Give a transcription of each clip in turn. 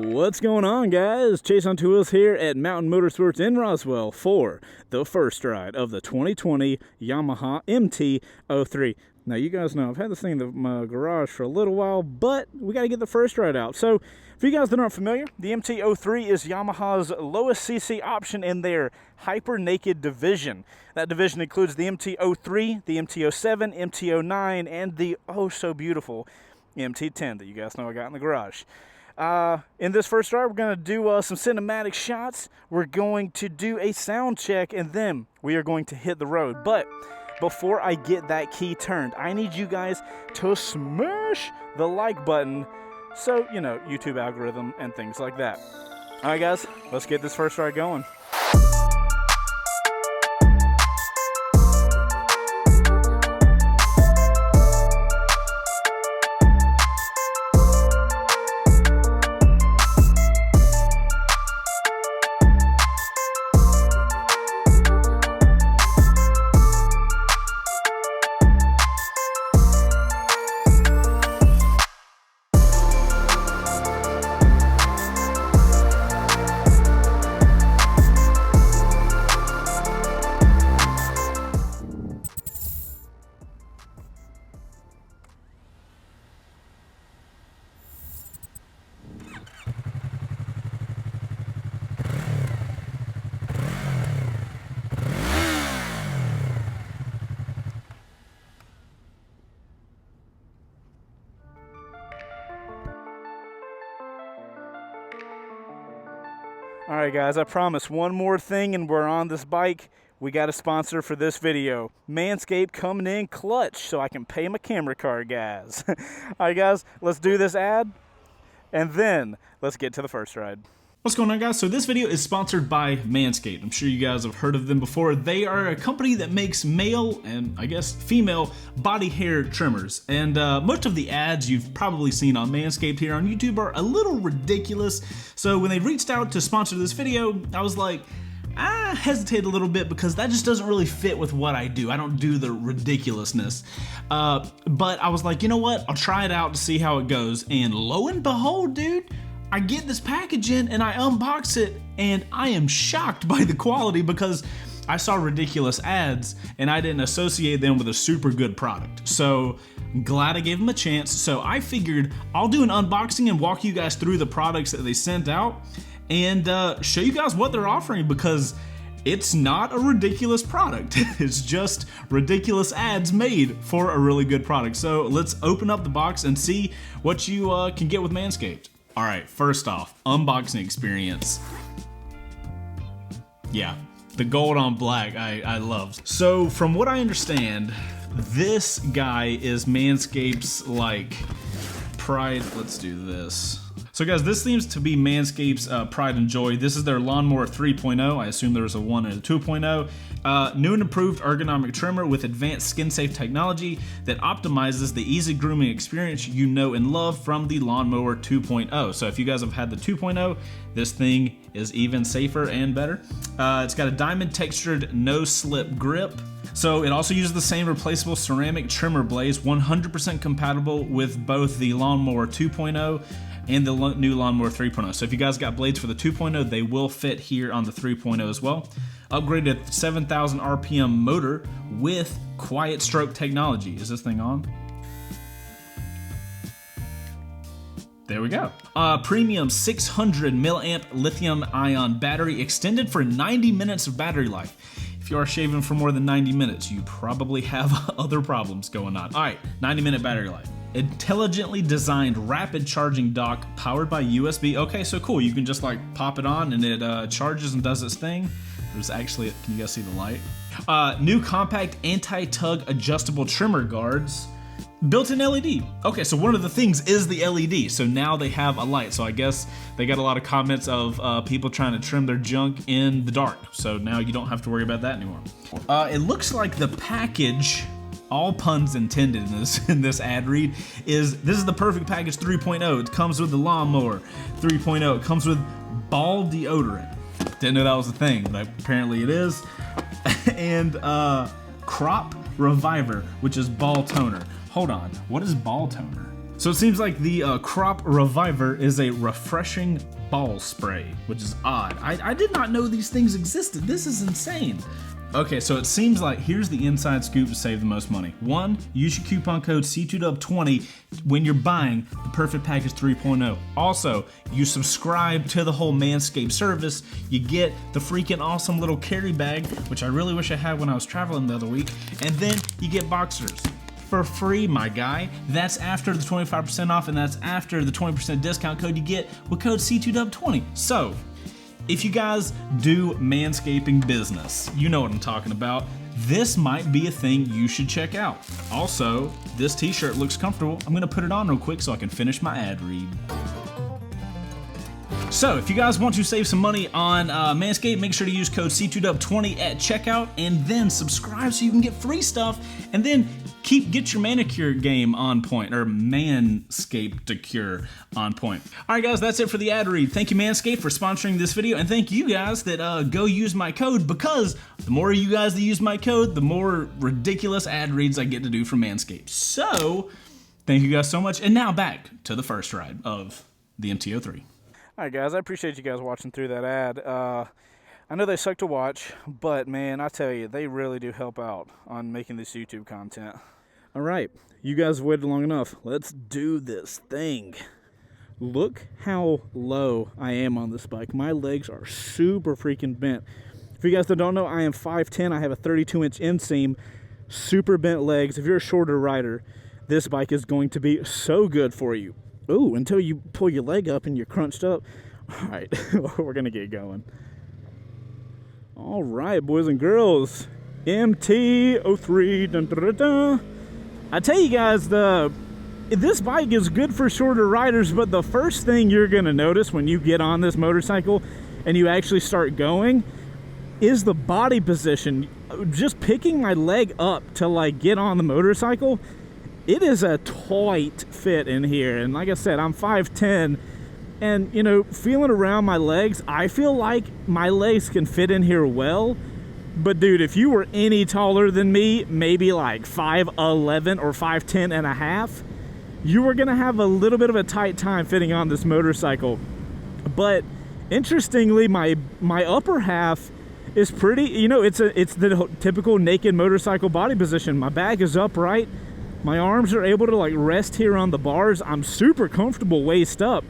What's going on, guys? Chaseontwowheels here at Mountain Motorsports in Roswell for the first ride of the 2020 Yamaha MT03. Now, you guys know I've had this thing in my garage for a little while, but we got to get the first ride out. So, for you guys that aren't familiar, the MT03 is Yamaha's lowest CC option in their hyper naked division. That division includes the MT03, the MT07, MT09, and the oh so beautiful MT10 that you guys know I got in the garage. In this first ride, we're going to do some cinematic shots. We're going to do a sound check, and then we are going to hit the road. But before I get that key turned, I need you guys to smash the like button. So, you know, YouTube algorithm and things like that. All right, guys, let's get this first ride going. Alright guys, I promise one more thing and we're on this bike. We got a sponsor for this video. Manscaped coming in clutch so I can pay my camera card, guys. Alright guys, let's do this ad and then let's get to the first ride. What's going on, guys? So this video is sponsored by Manscaped. I'm sure you guys have heard of them before. They are a company that makes male and I guess female body hair trimmers. And most of the ads you've probably seen on Manscaped here on YouTube are a little ridiculous. So when they reached out to sponsor this video, I was like, I hesitate a little bit because that just doesn't really fit with what I do. I don't do the ridiculousness. But I was like, you know what? I'll try it out to see how it goes. And lo and behold, dude, I get this package in and I unbox it and I am shocked by the quality because I saw ridiculous ads and I didn't associate them with a super good product. So I'm glad I gave them a chance. So I figured I'll do an unboxing and walk you guys through the products that they sent out and show you guys what they're offering because it's not a ridiculous product. It's just ridiculous ads made for a really good product. So let's open up the box and see what you can get with Manscaped. All right, first off, unboxing experience. Yeah, the gold on black, I love. So from what I understand, this guy is Manscaped's like pride. Let's do this. So guys, this seems to be Manscaped's pride and joy. This is their Lawnmower 3.0. I assume there's a 1 and a 2.0. New and improved ergonomic trimmer with advanced skin-safe technology that optimizes the easy grooming experience you know and love from the Lawnmower 2.0. So if you guys have had the 2.0, this thing is even safer and better. It's got a diamond textured no slip grip. So it also uses the same replaceable ceramic trimmer blades, 100% compatible with both the Lawnmower 2.0 and the new Lawnmower 3.0. So if you guys got blades for the 2.0, they will fit here on the 3.0 as well. Upgraded 7,000 RPM motor with quiet stroke technology. Is this thing on? There we go. Premium 600 milliamp lithium ion battery extended for 90 minutes of battery life. If you are shaving for more than 90 minutes, you probably have other problems going on. All right, 90-minute battery life. Intelligently designed rapid charging dock powered by USB. Okay, so cool. You can just like pop it on and it charges and does its thing. There's actually, can you guys see the light? New compact anti-tug adjustable trimmer guards. Built-in LED. Okay, so one of the things is the LED. So now they have a light. So I guess they got a lot of comments of people trying to trim their junk in the dark. So now you don't have to worry about that anymore. It looks like the package, all puns intended in this ad read, this is the perfect package 3.0. It comes with the Lawnmower 3.0. It comes with ball deodorant. Didn't know that was a thing, but apparently it is. And Crop Reviver, which is ball toner. Hold on, what is ball toner? So it seems like the Crop Reviver is a refreshing ball spray, which is odd. I did not know these things existed. This is insane. Okay, so it seems like here's the inside scoop to save the most money. 1, use your coupon code C2Dub20 when you're buying the Perfect Package 3.0. Also, you subscribe to the whole Manscaped service, you get the freaking awesome little carry bag, which I really wish I had when I was traveling the other week, and then you get boxers for free, my guy. That's after the 25% off, and that's after the 20% discount code you get with code C2Dub20. So, if you guys do manscaping business, you know what I'm talking about. This might be a thing you should check out. Also, this t-shirt looks comfortable. I'm gonna put it on real quick so I can finish my ad read. So, if you guys want to save some money on Manscaped, make sure to use code C2Dub20 at checkout, and then subscribe so you can get free stuff, and then get your manicure game on point, or Manscaped-to-cure on point. Alright guys, that's it for the ad read. Thank you Manscaped for sponsoring this video, and thank you guys that go use my code, because the more you guys that use my code, the more ridiculous ad reads I get to do from Manscaped. So, thank you guys so much, and now back to the first ride of the MT03. Alright guys, I appreciate you guys watching through that ad. I know they suck to watch, but man, I tell you, they really do help out on making this YouTube content. Alright, you guys have waited long enough. Let's do this thing. Look how low I am on this bike. My legs are super freaking bent. If you guys that don't know, I am 5'10". I have a 32-inch inseam, super bent legs. If you're a shorter rider, this bike is going to be so good for you. Ooh, until you pull your leg up and you're crunched up. Alright, we're going to get going. Alright, boys and girls. MT03. Dun, dun, dun, dun. I tell you guys, this bike is good for shorter riders, but the first thing you're going to notice when you get on this motorcycle and you actually start going is the body position. Just picking my leg up to like get on the motorcycle, it is a tight fit in here. And like I said, I'm 5'10", and you know, feeling around my legs, I feel like my legs can fit in here well. But dude, if you were any taller than me, maybe like 5'11" or 5'10 and a half, you were gonna have a little bit of a tight time fitting on this motorcycle. But interestingly, my upper half is pretty, you know, it's the typical naked motorcycle body position. My back is upright, my arms are able to like rest here on the bars. I'm super comfortable waist up.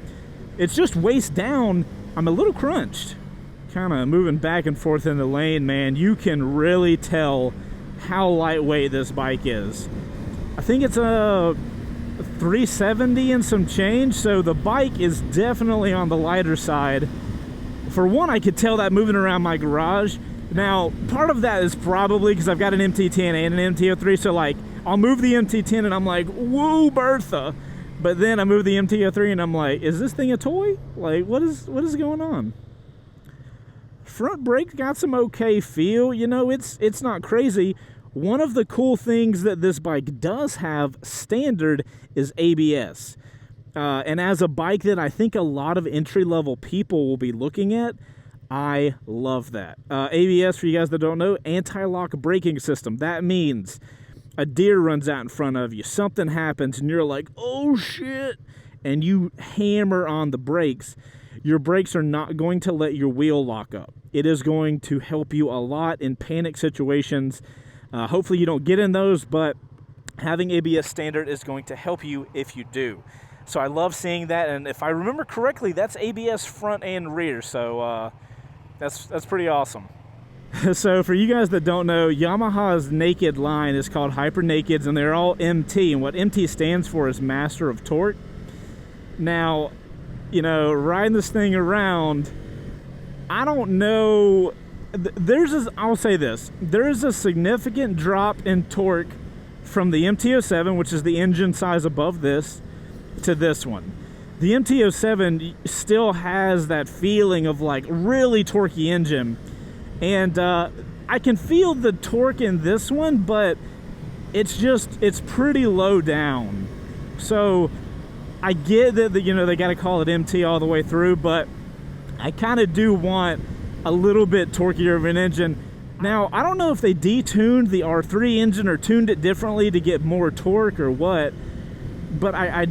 It's just waist down, I'm a little crunched. Kind of moving back and forth in the lane, man, you can really tell how lightweight this bike is. I think it's a 370 and some change, so the bike is definitely on the lighter side. For one, I could tell that moving around my garage. Now, part of that is probably because I've got an MT10 and an MT03, so like, I'll move the MT10 and I'm like, whoa, Bertha. But then I move the MT03 and I'm like, is this thing a toy? Like, what is going on? Front brake got some okay feel, you know, it's not crazy. One of the cool things that this bike does have standard is ABS. And as a bike that I think a lot of entry-level people will be looking at, I love that. ABS, for you guys that don't know, anti-lock braking system. That means a deer runs out in front of you, something happens, and you're like, oh shit, and you hammer on the brakes. Your brakes are not going to let your wheel lock up. It is going to help you a lot in panic situations. Hopefully you don't get in those, but having ABS standard is going to help you if you do. So I love seeing that, and if I remember correctly, that's ABS front and rear, so that's pretty awesome. So for you guys that don't know, Yamaha's naked line is called Hyper Nakeds, and they're all MT, and what MT stands for is Master of Torque. Now, you know, riding this thing around, I don't know, I'll say this, there is a significant drop in torque from the MT07, which is the engine size above this, to this one. The MT07 still has that feeling of like really torquey engine, and I can feel the torque in this one, but it's pretty low down. So I get that, you know, they got to call it MT all the way through, but I kind of do want a little bit torqueier of an engine. Now, I don't know if they detuned the R3 engine or tuned it differently to get more torque or what, But I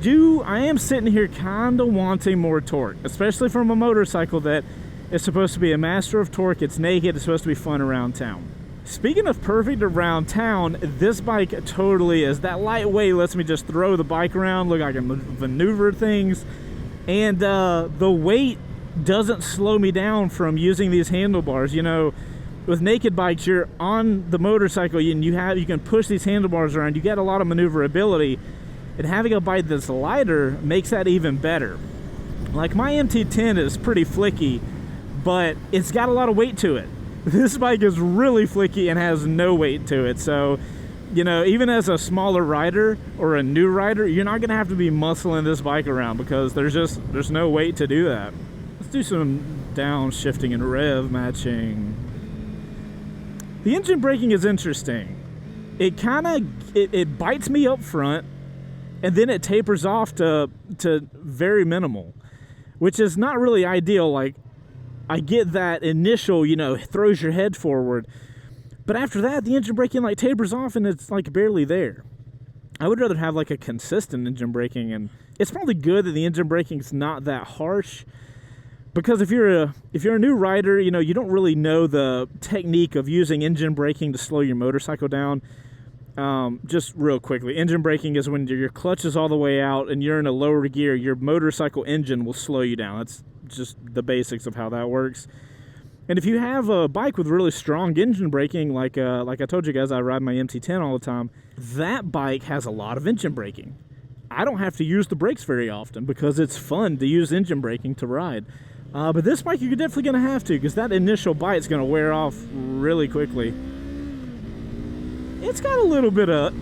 am sitting here kind of wanting more torque, especially from a motorcycle that is supposed to be a master of torque. It's naked, it's supposed to be fun around town. Speaking of perfect around town, this bike totally is. That lightweight lets me just throw the bike around, look like I can maneuver things, and the weight doesn't slow me down from using these handlebars. You know, with naked bikes, you're on the motorcycle and you can push these handlebars around. You get a lot of maneuverability, and having a bike that's lighter makes that even better. Like my MT10 is pretty flicky, but it's got a lot of weight to it. This bike is really flicky and has no weight to it. So, you know, even as a smaller rider or a new rider, you're not going to have to be muscling this bike around because there's no weight to do that. Let's do some downshifting and rev matching. The engine braking is interesting. It kind of it bites me up front, and then it tapers off to very minimal, which is not really ideal. Like, I get that initial, you know, throws your head forward, but after that, the engine braking like tapers off and it's like barely there. I would rather have like a consistent engine braking, and it's probably good that the engine braking is not that harsh, because if you're a new rider, you know, you don't really know the technique of using engine braking to slow your motorcycle down. Just real quickly, engine braking is when your clutch is all the way out and you're in a lower gear, your motorcycle engine will slow you down. That's just the basics of how that works. And if you have a bike with really strong engine braking, like I told you guys, I ride my MT10 all the time, that bike has a lot of engine braking. I don't have to use the brakes very often because it's fun to use engine braking to ride. But this bike, you're definitely going to have to, because that initial bite's going to wear off really quickly. It's got a little bit of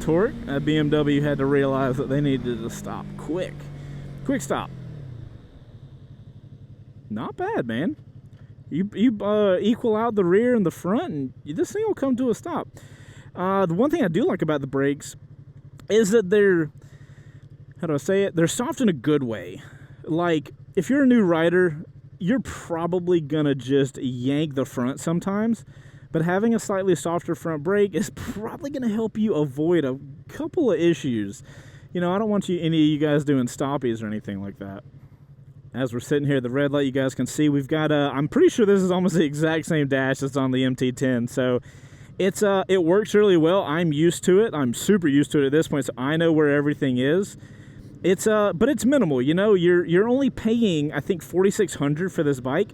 torque. BMW had to realize that they needed to stop quick stop. Not bad, man. You equal out the rear and the front, and this thing will come to a stop. The one thing I do like about the brakes is that they're, how do I say it? They're soft in a good way. Like, if you're a new rider, you're probably gonna just yank the front sometimes, but having a slightly softer front brake is probably gonna help you avoid a couple of issues. You know, I don't want any of you guys doing stoppies or anything like that. As we're sitting here at the red light, you guys can see we've got I'm pretty sure this is almost the exact same dash that's on the MT10. So it works really well. I'm used to it. I'm super used to it at this point, so I know where everything is. But it's minimal. You know, you're only paying, I think, $4,600 for this bike.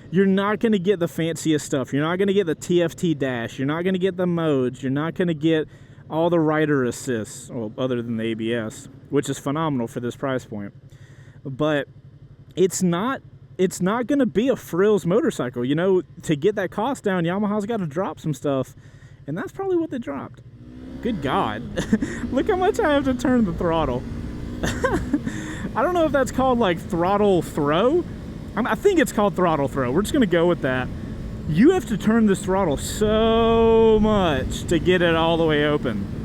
You're not going to get the fanciest stuff. You're not going to get the TFT dash. You're not going to get the modes. You're not going to get all the rider assists, well, other than the ABS, which is phenomenal for this price point. But it's not going to be a frills motorcycle. You know, to get that cost down, Yamaha's got to drop some stuff, and that's probably what they dropped. Good God. Look how much I have to turn the throttle. I don't know if that's called like throttle throw. I think it's called throttle throw. We're just going to go with that. You have to turn this throttle so much to get it all the way open.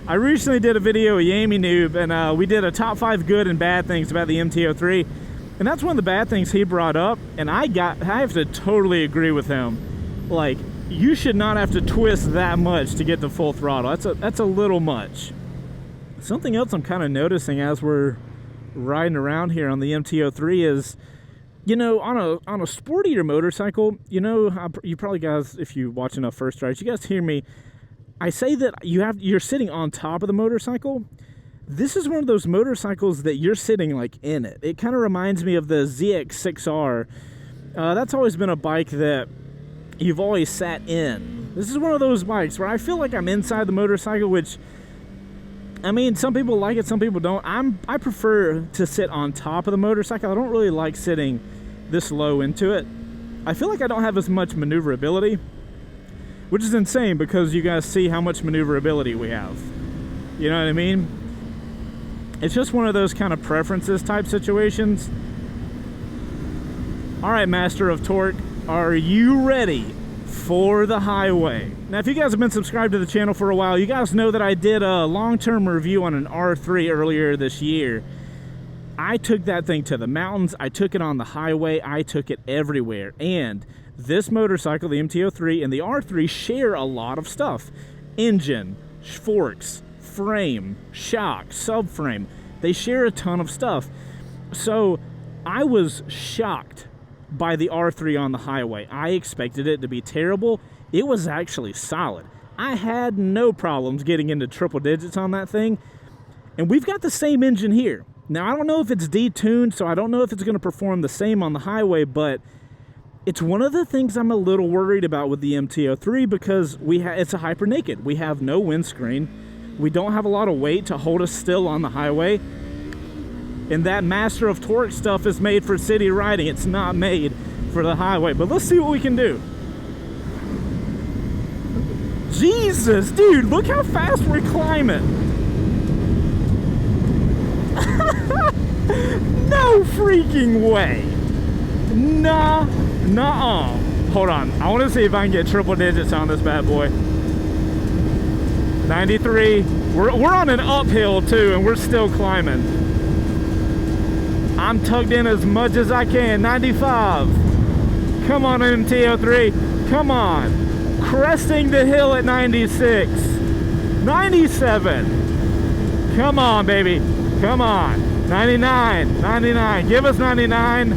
I recently did a video with Yami Noob, and we did a top 5 good and bad things about the MT03. And that's one of the bad things he brought up, and I have to totally agree with him. Like, you should not have to twist that much to get the full throttle. That's a little much. Something else I'm kind of noticing as we're riding around here on the MT03 is, you know, on a sportier motorcycle, you know, you probably guys, if you watch enough first rides, you guys hear me. I say that you're sitting on top of the motorcycle. This is one of those motorcycles that you're sitting like in it. It kind of reminds me of the ZX6R. That's always been a bike that you've always sat in. This is one of those bikes where I feel like I'm inside the motorcycle, which, I mean, some people like it, some people don't. I prefer to sit on top of the motorcycle. I don't really like sitting this low into it. I feel like I don't have as much maneuverability, which is insane because you guys see how much maneuverability we have. You know what I mean? It's just one of those kind of preferences type situations. All right, Master of Torque, are you ready for the highway? Now, if you guys have been subscribed to the channel for a while, you guys know that I did a long-term review on an R3 earlier this year. I took that thing to the mountains, I took it on the highway, I took it everywhere. And this motorcycle, the MT03 and the R3, share a lot of stuff. Engine, forks, frame, shock, subframe. They share a ton of stuff. So I was shocked by the R3 on the highway. I expected it to be terrible. It was actually solid. I had no problems getting into triple digits on that thing. And we've got the same engine here. Now, I don't know if it's detuned, so I don't know if it's going to perform the same on the highway, but it's one of the things I'm a little worried about with the MT03 because it's a hyper naked. We have no windscreen. We don't have a lot of weight to hold us still on the highway. And that Master of Torque stuff is made for city riding. It's not made for the highway. But let's see what we can do. Jesus, dude, look how fast we're climbing. No freaking way. Nuh-uh. Hold on. I want to see if I can get triple digits on this bad boy. 93. We're on an uphill too, and we're still climbing. I'm tugged in as much as I can. 95. Come on, MT03. Come on. Cresting the hill at 96. 97. Come on, baby. Come on. 99. 99. Give us 99.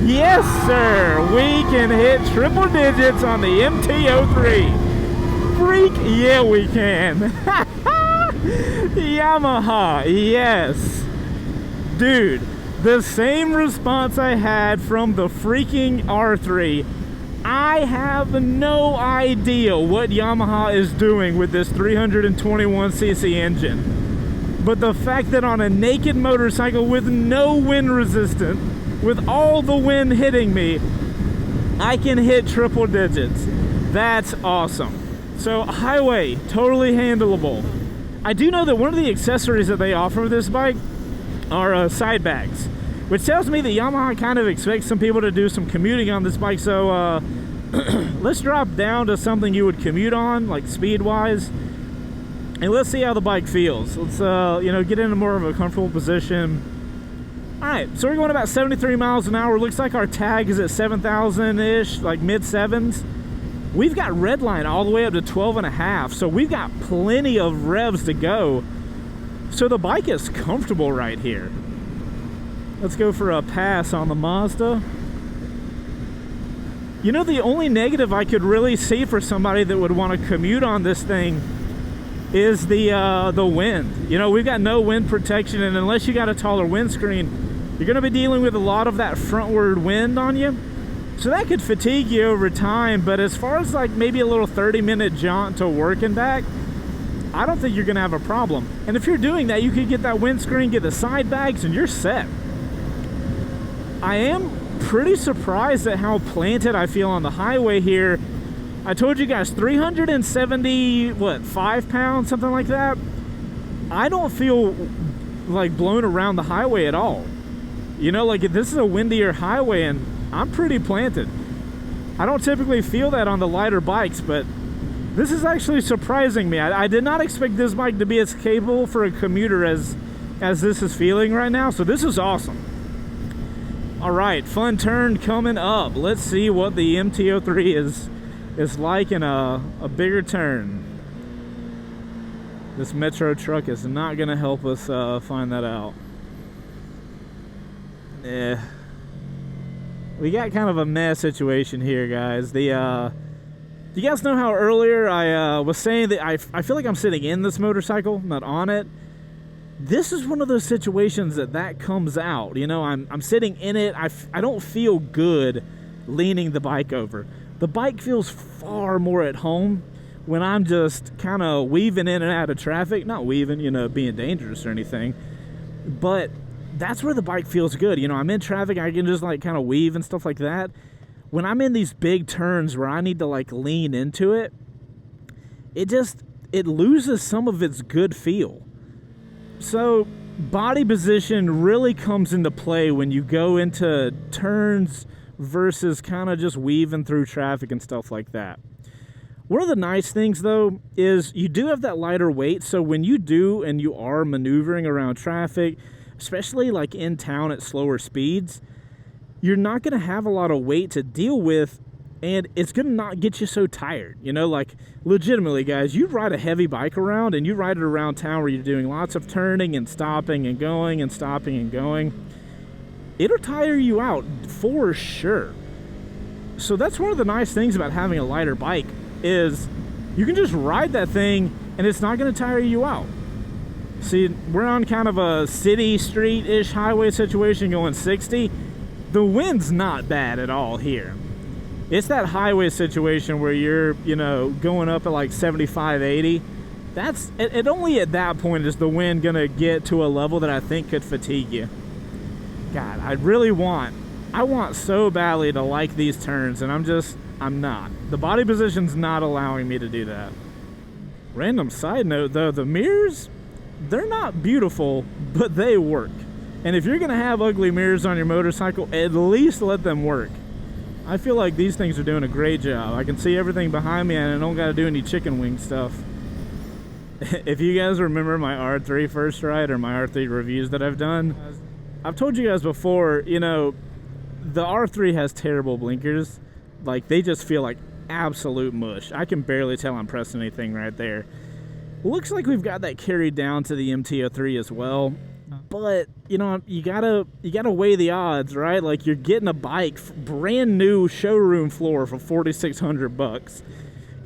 Yes, sir. We can hit triple digits on the MT03. Freak, yeah, we can. Yamaha, yes. Dude, the same response I had from the freaking R3. I have no idea what Yamaha is doing with this 321cc engine. But the fact that on a naked motorcycle with no wind resistance, with all the wind hitting me, I can hit triple digits. That's awesome. So highway, totally handleable. I do know that one of the accessories that they offer with this bike are side bags, which tells me that Yamaha kind of expects some people to do some commuting on this bike. So let's drop down to something you would commute on, like speed-wise, and let's see how the bike feels. Let's get into more of a comfortable position. All right, so we're going about 73 miles an hour. Looks like our tag is at 7,000-ish, like mid-sevens. We've got redline all the way up to 12.5, so we've got plenty of revs to go. So the bike is comfortable right here. Let's go for a pass on the Mazda. You know, the only negative I could really see for somebody that would want to commute on this thing is the wind. You know, we've got no wind protection, and unless you got a taller windscreen, you're going to be dealing with a lot of that frontward wind on you. So that could fatigue you over time, but as far as like maybe a little 30-minute jaunt to work and back, I don't think you're gonna have a problem. And if you're doing that, you could get that windscreen, get the side bags, and you're set. I am pretty surprised at how planted I feel on the highway here. I told you guys 375 pounds, something like that. I don't feel like blown around the highway at all. You know, like this is a windier highway and I'm pretty planted. I don't typically feel that on the lighter bikes, but this is actually surprising me. I did not expect this bike to be as capable for a commuter as this is feeling right now, so this is awesome. All right, fun turn coming up. Let's see what the MT03 is like in a bigger turn. This Metro truck is not gonna help us find that out. We got kind of a mess situation here, guys. Do you guys know how earlier I was saying that I feel like I'm sitting in this motorcycle, not on it? This is one of those situations that comes out. You know, I'm sitting in it. I don't feel good leaning the bike over. The bike feels far more at home when I'm just kind of weaving in and out of traffic. Not weaving, you know, being dangerous or anything, but that's where the bike feels good. You know, I'm in traffic, I can just like kind of weave and stuff like that. When I'm in these big turns where I need to like lean into it, it loses some of its good feel. So body position really comes into play when you go into turns versus kind of just weaving through traffic and stuff like that. One of the nice things though is you do have that lighter weight, so when you do and you are maneuvering around traffic, especially like in town at slower speeds, you're not going to have a lot of weight to deal with and it's gonna not get you so tired. You know, like legitimately, guys, you ride a heavy bike around and you ride it around town where you're doing lots of turning and stopping and going and stopping and going. It'll tire you out for sure. So that's one of the nice things about having a lighter bike is you can just ride that thing and it's not going to tire you out. See, we're on kind of a city street-ish highway situation going 60. The wind's not bad at all here. It's that highway situation where you're, you know, going up at like 75, 80. That's it. Only at that point is the wind going to get to a level that I think could fatigue you. God, I want so badly to like these turns, and I'm not. The body position's not allowing me to do that. Random side note though, the mirrors, they're not beautiful, but they work. And if you're gonna have ugly mirrors on your motorcycle, at least let them work. I feel like these things are doing a great job. I can see everything behind me and I don't gotta do any chicken wing stuff. If you guys remember my R3 first ride or my R3 reviews that I've done, I've told you guys before, you know, the R3 has terrible blinkers. Like, they just feel like absolute mush. I can barely tell I'm pressing anything right there. Looks like we've got that carried down to the MT03 as well. But, you know, you gotta weigh the odds, right? Like, you're getting a bike, brand new showroom floor for $4,600.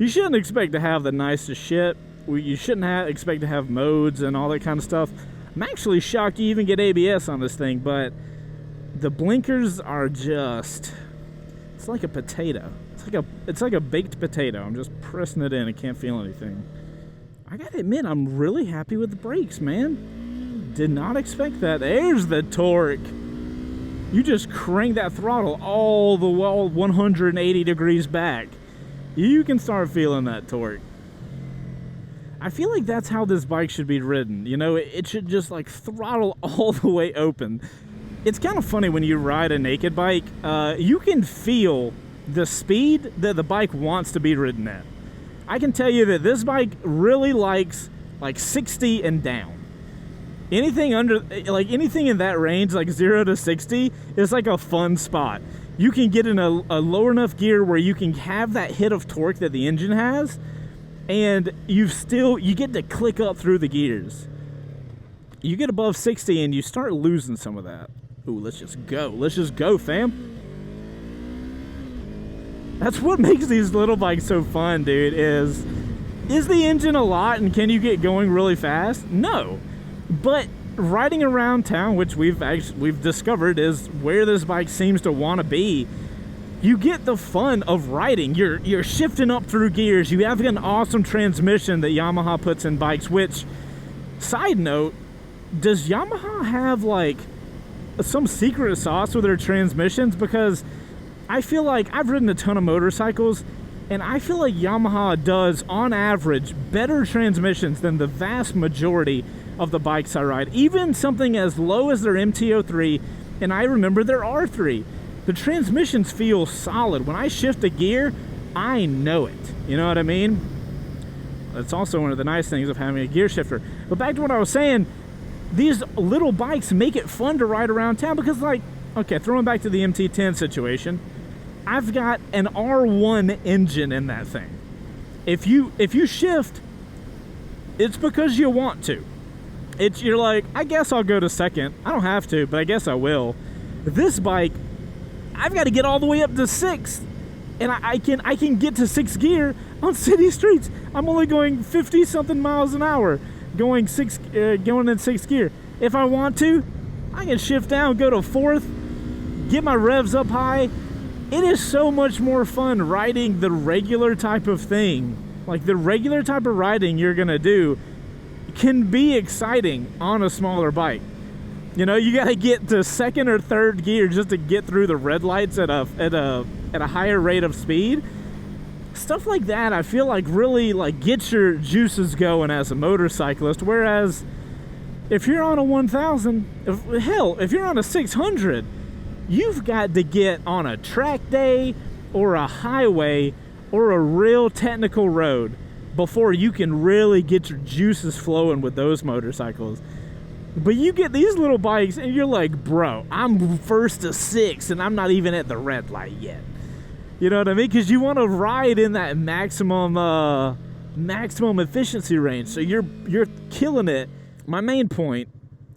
You shouldn't expect to have the nicest shit. You shouldn't expect to have modes and all that kind of stuff. I'm actually shocked you even get ABS on this thing, but the blinkers are just, it's like a potato. It's like a baked potato. I'm just pressing it in and can't feel anything. I gotta admit, I'm really happy with the brakes, man. Did not expect that. There's the torque. You just crank that throttle all the way 180 degrees back. You can start feeling that torque. I feel like that's how this bike should be ridden. You know, it should just like throttle all the way open. It's kind of funny when you ride a naked bike, you can feel the speed that the bike wants to be ridden at. I can tell you that this bike really likes like 60 and down. Anything under, like anything in that range, like 0 to 60, is like a fun spot. You can get in a low enough gear where you can have that hit of torque that the engine has, and you get to click up through the gears. You get above 60 and you start losing some of that. Ooh, let's just go. Let's just go, fam. That's what makes these little bikes so fun, dude, is the engine a lot and can you get going really fast? No. But riding around town, which we've discovered is where this bike seems to want to be, you get the fun of riding. You're shifting up through gears. You have an awesome transmission that Yamaha puts in bikes, which, side note, does Yamaha have like some secret sauce with their transmissions? Because I feel like I've ridden a ton of motorcycles and I feel like Yamaha does on average better transmissions than the vast majority of the bikes I ride. Even something as low as their MT03, and I remember their R3. The transmissions feel solid. When I shift a gear, I know it. You know what I mean? That's also one of the nice things of having a gear shifter. But back to what I was saying, these little bikes make it fun to ride around town because, like, okay, throwing back to the MT10 situation, I've got an R1 engine in that thing. If you shift, it's because you want to. You're like, I guess I'll go to second. I don't have to, but I guess I will. This bike, I've got to get all the way up to 6th, and I can get to 6th gear on city streets. I'm only going 50 something miles an hour, going in 6th gear. If I want to, I can shift down, go to 4th, get my revs up high. It is so much more fun riding the regular type of thing. Like the regular type of riding you're gonna do can be exciting on a smaller bike. You know, you gotta get to 2nd or 3rd gear just to get through the red lights at a higher rate of speed. Stuff like that I feel like really like gets your juices going as a motorcyclist. Whereas if you're on a 1000, if you're on a 600, you've got to get on a track day or a highway or a real technical road before you can really get your juices flowing with those motorcycles. But you get these little bikes and you're like, bro, I'm 1st to 6th and I'm not even at the red light yet. You know what I mean? Because you want to ride in that maximum efficiency range. So you're killing it. My main point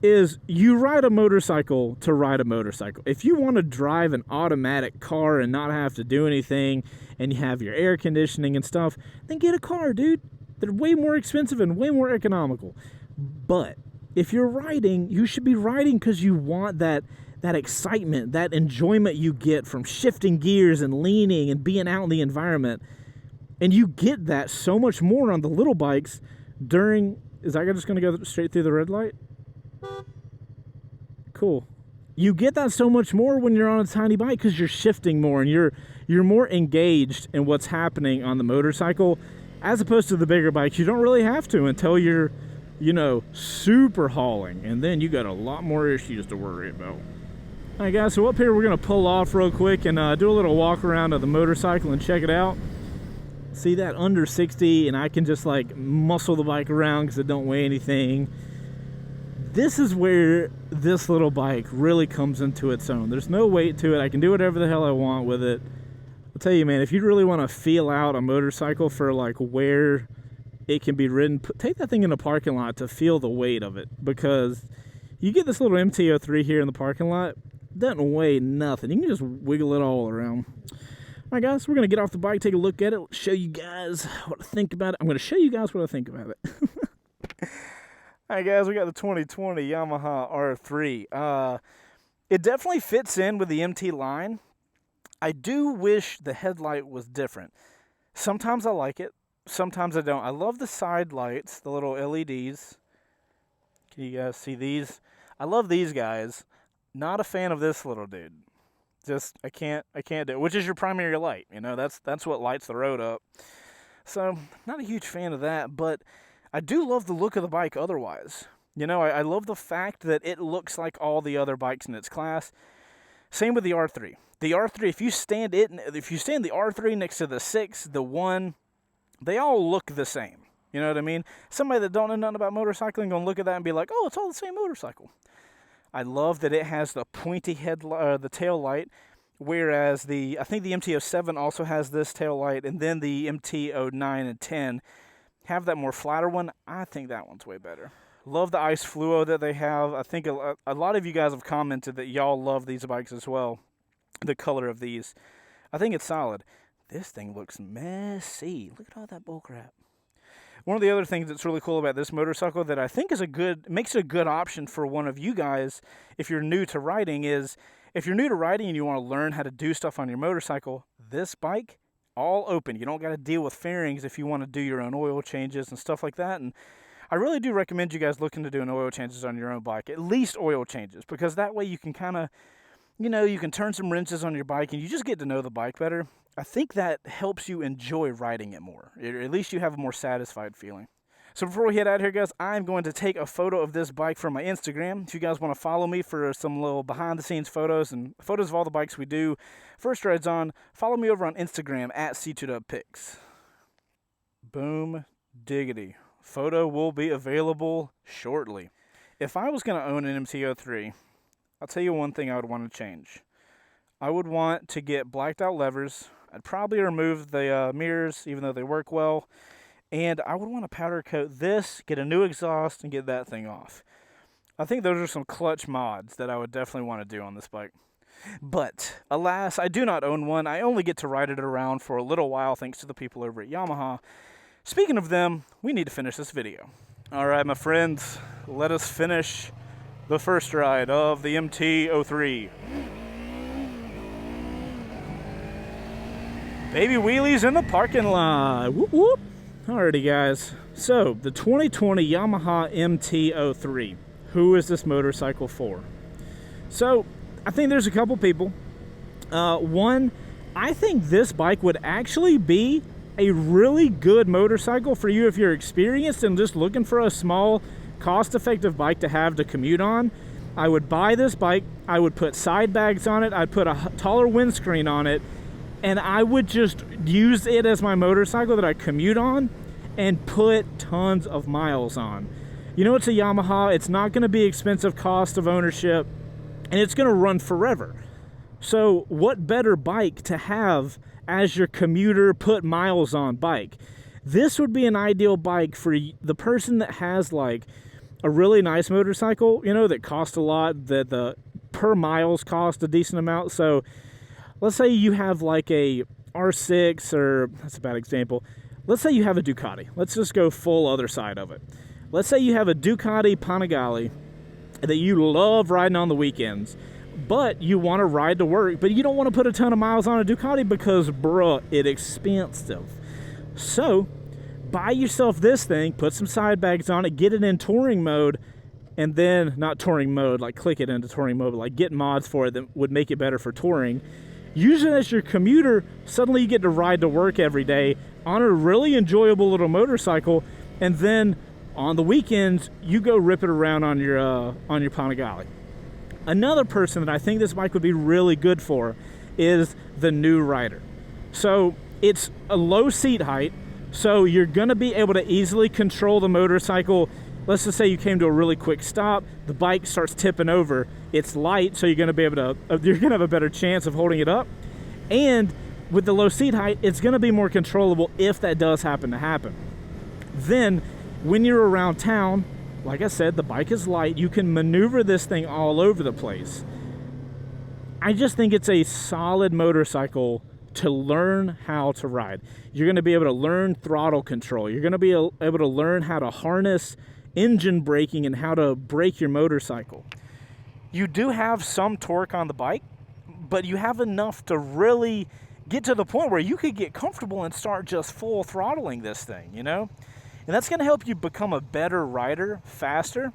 is you ride a motorcycle to ride a motorcycle. If you want to drive an automatic car and not have to do anything, and you have your air conditioning and stuff, then get a car, dude. They're way more expensive and way more economical. But if you're riding, you should be riding because you want that excitement, that enjoyment you get from shifting gears and leaning and being out in the environment. And you get that so much more on the little bikes during... Is that guy just going to go straight through the red light? Cool. You get that so much more when you're on a tiny bike because you're shifting more and you're more engaged in what's happening on the motorcycle as opposed to the bigger bikes. You don't really have to until you're, you know, super hauling, and then you got a lot more issues to worry about. All right, guys, so up here we're going to pull off real quick and do a little walk around of the motorcycle and check it out. See that under 60, and I can just like muscle the bike around because it don't weigh anything. This is where this little bike really comes into its own. There's no weight to it. I can do whatever the hell I want with it. I'll tell you, man, if you really want to feel out a motorcycle for like where it can be ridden, take that thing in the parking lot to feel the weight of it, because you get this little MT03 here in the parking lot, it doesn't weigh nothing. You can just wiggle it all around. All right, guys, we're going to get off the bike, take a look at it, show you guys what I think about it. I'm going to show you guys what I think about it. All right, guys, we got the 2020 Yamaha R3. It definitely fits in with the MT line. I do wish the headlight was different. Sometimes I like it, sometimes I don't. I love the side lights, the little LEDs. Can you guys see these? I love these guys. Not a fan of this little dude. Just, I can't do it, which is your primary light. You know, that's what lights the road up. So, not a huge fan of that, but I do love the look of the bike otherwise. You know, I love the fact that it looks like all the other bikes in its class. Same with the R3. The R3, if you stand the R3 next to the 6, the 1, they all look the same. You know what I mean? Somebody that don't know nothing about motorcycling gonna look at that and be like, oh, it's all the same motorcycle. I love that it has the pointy the tail light, whereas I think the MT07 also has this tail light, and then the MT09 and 10 have that more flatter one. I think that one's way better. Love the ice fluo that they have. I think a lot of you guys have commented that y'all love these bikes as well. The color of these. I think it's solid. This thing looks messy. Look at all that bullcrap. One of the other things that's really cool about this motorcycle that I think is makes it a good option for one of you guys if you're new to riding is, if you're new to riding and you want to learn how to do stuff on your motorcycle, this bike, all open. You don't got to deal with fairings if you want to do your own oil changes and stuff like that. And I really do recommend you guys looking to doing oil changes on your own bike, at least oil changes, because that way you can kind of, you know, you can turn some wrenches on your bike and you just get to know the bike better. I think that helps you enjoy riding it more. Or at least you have a more satisfied feeling. So before we head out here, guys, I'm going to take a photo of this bike for my Instagram. If you guys want to follow me for some little behind-the-scenes photos and photos of all the bikes we do, First Rides On, follow me over on Instagram at C2WPics. Boom diggity. Photo will be available shortly. If I was going to own an MT03, I'll tell you one thing I would want to change. I would want to get blacked out levers. I'd probably remove the mirrors, even though they work well. And I would want to powder coat this, get a new exhaust, and get that thing off. I think those are some clutch mods that I would definitely want to do on this bike. But, alas, I do not own one. I only get to ride it around for a little while thanks to the people over at Yamaha. Speaking of them, we need to finish this video. Alright, my friends, let us finish the first ride of the MT03. Baby wheelies in the parking lot. Whoop whoop. Alrighty, guys. So, the 2020 Yamaha MT03. Who is this motorcycle for? So, I think there's a couple people. One, I think this bike would actually be a really good motorcycle for you if you're experienced and just looking for a small, cost-effective bike to have to commute on. I would buy this bike. I would put side bags on it. I'd put a taller windscreen on it. And I would just use it as my motorcycle that I commute on and put tons of miles on. You know, it's a Yamaha. It's not going to be expensive cost of ownership, and it's going to run forever. So what better bike to have as your commuter put miles on bike? This would be an ideal bike for the person that has like a really nice motorcycle, you know, that costs a lot, that the per miles cost a decent amount. So let's say you have like a R6, or that's a bad example. Let's say you have a Ducati. Let's just go full other side of it. Let's say you have a Ducati Panigale that you love riding on the weekends, but you want to ride to work, but you don't want to put a ton of miles on a Ducati because, bruh, it's expensive. So buy yourself this thing, put some side bags on it, get it in touring mode, and then, not touring mode, like click it into touring mode, but like get mods for it that would make it better for touring. Use it as your commuter. Suddenly you get to ride to work every day on a really enjoyable little motorcycle, and then on the weekends, you go rip it around on your Panigale. Another person that I think this bike would be really good for is the new rider. So it's a low seat height, so you're gonna be able to easily control the motorcycle. Let's just say you came to a really quick stop, the bike starts tipping over. It's light, so you're gonna be able to, you're gonna have a better chance of holding it up. And with the low seat height, it's gonna be more controllable if that does happen to happen. Then, when you're around town, like I said, the bike is light, you can maneuver this thing all over the place. I just think it's a solid motorcycle to learn how to ride. You're going to be able to learn throttle control. You're going to be able to learn how to harness engine braking and how to brake your motorcycle. You do have some torque on the bike, but you have enough to really get to the point where you could get comfortable and start just full throttling this thing, you know? And that's going to help you become a better rider faster.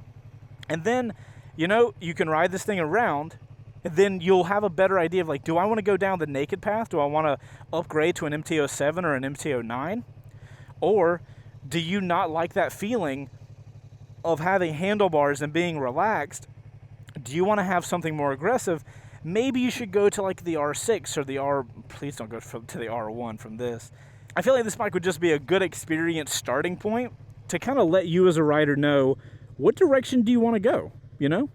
And then, you know, you can ride this thing around, and then you'll have a better idea of like, do I want to go down the naked path? Do I want to upgrade to an MT07 or an MT09? Or do you not like that feeling of having handlebars and being relaxed? Do you want to have something more aggressive? Maybe you should go to like the R6 or the please don't go to the R1 from this. I feel like this bike would just be a good experience starting point to kind of let you as a rider know what direction do you want to go, you know?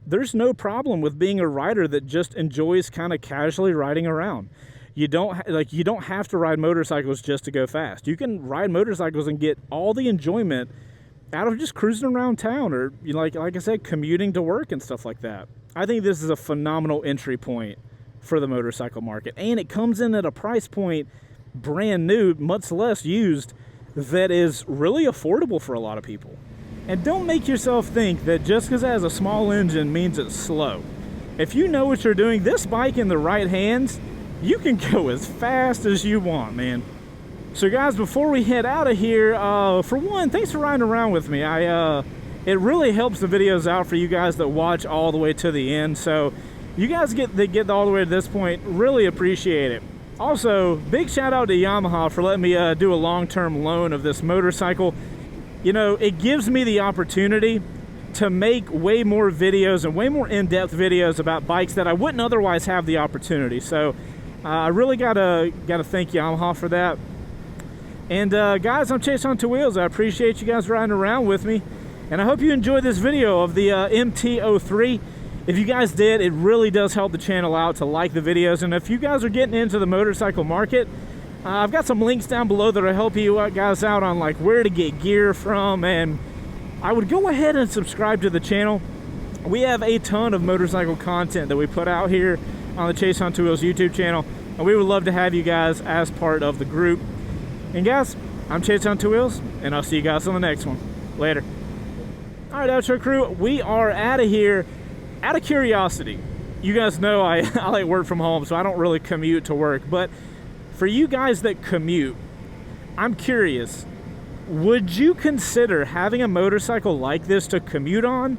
There's no problem with being a rider that just enjoys kind of casually riding around. You don't have to ride motorcycles just to go fast. You can ride motorcycles and get all the enjoyment out of just cruising around town, or like I said, commuting to work and stuff like that. I think this is a phenomenal entry point for the motorcycle market, and it comes in at a price point brand new, much less used, that is really affordable for a lot of people. And don't make yourself think that just because it has a small engine means it's slow. If you know what you're doing, this bike in the right hands, you can go as fast as you want, man. So guys, before we head out of here, for one, thanks for riding around with me. It really helps the videos out for you guys that watch all the way to the end. So you guys that get all the way to this point, really appreciate it. Also, big shout out to Yamaha for letting me do a long-term loan of this motorcycle. You know, it gives me the opportunity to make way more videos and way more in-depth videos about bikes that I wouldn't otherwise have the opportunity. So I really gotta thank Yamaha for that. And guys, I'm Chaseontwowheels. I appreciate you guys riding around with me, and I hope you enjoyed this video of the MT03. If you guys did, it really does help the channel out to like the videos. And if you guys are getting into the motorcycle market, I've got some links down below that will help you guys out on like where to get gear from, and I would go ahead and subscribe to the channel. We have a ton of motorcycle content that we put out here on the Chaseontwowheels YouTube channel, and we would love to have you guys as part of the group. And guys, I'm Chaseontwowheels, and I'll see you guys on the next one. Later. All right, outro crew, we are out of here. Out of curiosity, you guys know I like work from home, so I don't really commute to work, but for you guys that commute, I'm curious, would you consider having a motorcycle like this to commute on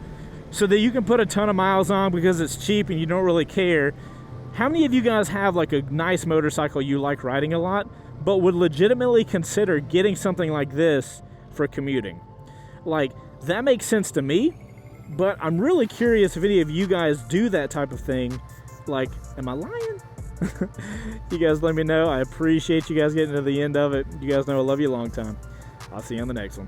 so that you can put a ton of miles on because it's cheap and you don't really care? How many of you guys have like a nice motorcycle you like riding a lot, but would legitimately consider getting something like this for commuting? Like, that makes sense to me, but I'm really curious if any of you guys do that type of thing. Like, am I lying? You guys let me know. I appreciate you guys getting to the end of it. You guys know I love you a long time. I'll see you on the next one.